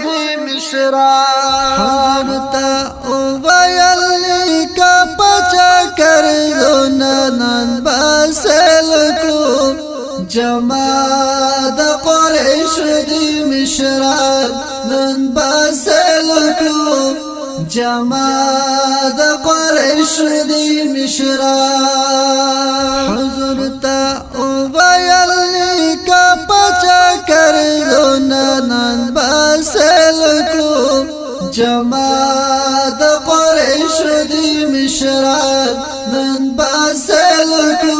دی مشران تا او ویلی کا پچا کر دو ننن باسل کو جماعت قریش دی مشران نن باسل کو جماعت قریش دی مشران حضور تا او ویلی کا پچا کر دو ننن باسل کو جماعت قریش دی مشران نن باسل کو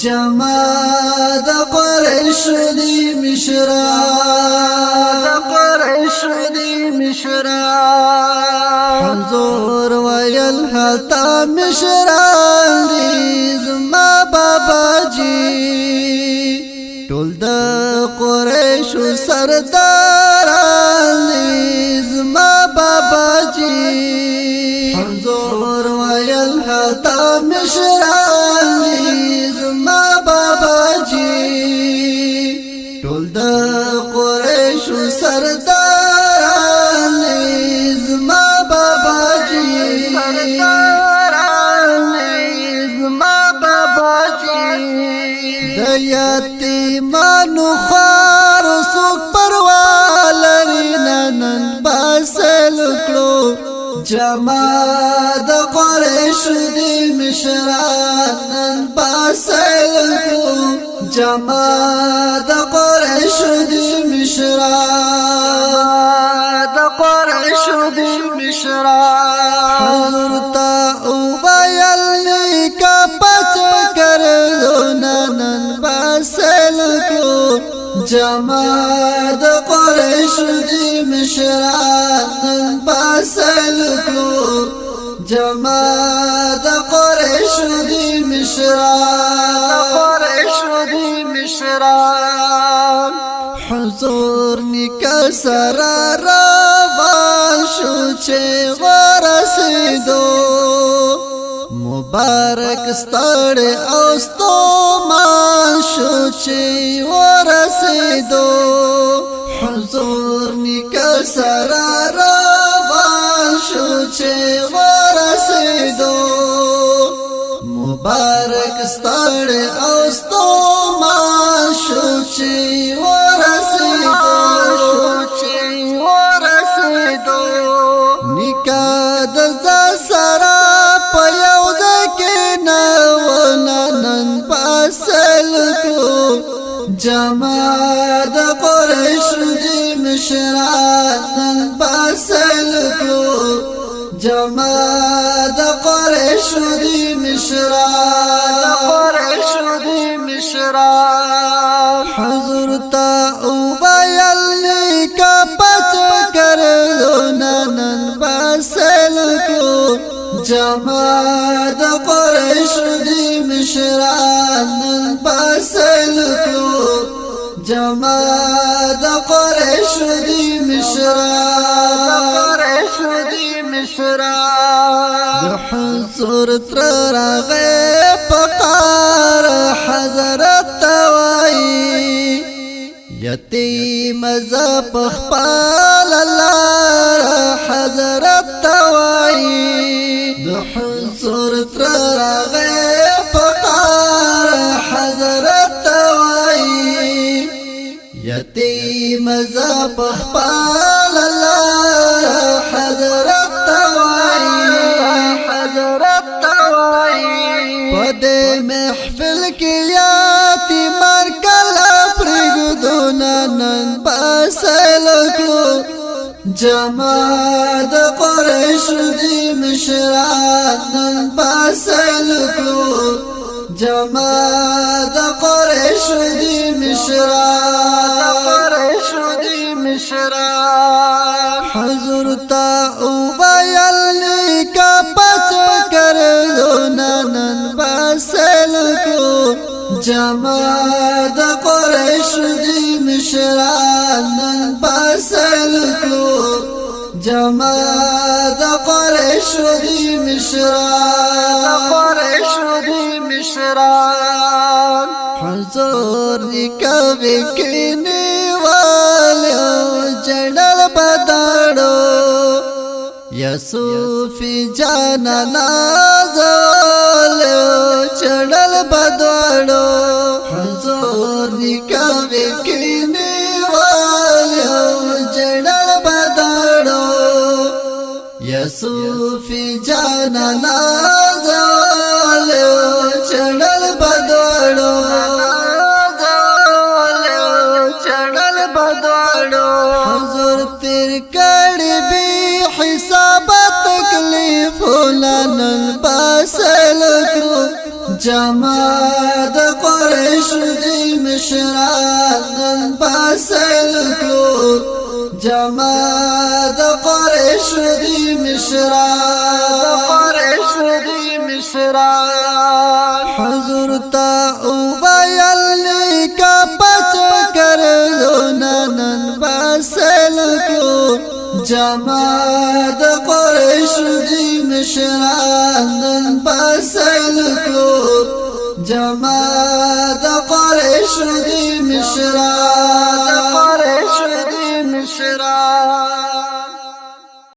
جماعت قریش دی مشران قریش دی مشران حضور ویل حتا مشران دی زما بابا جی ټول د قریش سرداران دی زما بابا جی حضور ویل حتا مشران دی زما بابا جی ټول د قریش سرداران دی زما بابا جی سرداران دی زما بابا جی د یتیمانو خوار سوک پروالری ننن باسل کړو جماعت قریش دی مشران نن باسل کړو جماعت قریش دی مشران قریش دی مشران حضور تا او ویلی کا پچا کر دو ننن باسل کړو جماعت قریش دی مشران نن باسل کړو جماعت قریش دی مشران قریش دی مشران حضور نکل سرا روان شو چې ورسېدو مبارک ستړی او ستومان شو چې ورسېدو حضور نکل سرا روان شو چې ورسېدو مبارک ستړی او ستومان شو چې ورسېدو نکاح د سرا په یو ځکه نن باسل کړو جماعت قریش دی مشران نن باسل کړو جماعت قریش دی مشران قریش دی مشران حضور تا او ویلی کا پچا کر دو ننن باسل کړو جماعت قریش دی مشران نن باسل کړو جماعت قریش دی مشران قریش دی مشران د حضور تر راغې پکار حضرت وای یتیم ز پخپال لار حضرت وای د حضور تر راغې پکار حضرت وای یتیم ز پخپال لار حضرت وای حضرت وای پدې محفل کې یتیمان کله پرېږدو نن باسل کړو جماعت قریش دی مشران نن باسل کړو جماعت قریش دی مشران قریش دی مشران حضور تا او ویلی کا پچا کر دو ننن باسل کړو جماعت قریش دی مشران نن باسل کړو جماعت قریش دی مشران قریش دی مشران حضور دی کوي کینی والو جړل بدړو یا صوفی جانا نازول چړل بدړو حضور نکوي کینی والو چړل بدړو یا صوفی جانا نازول چړل بدړو حضور تیر کړي بي حساب تکلیفونه نن باسل کړو جماعت د قریش دی مشران نن باسل کړو جماعت د قریش دی مشران حضور تا او بیل کا پچ کر نن باسل کړو جماعت قریش دی مشران نن باسل کړو جماعت قریش دی مشران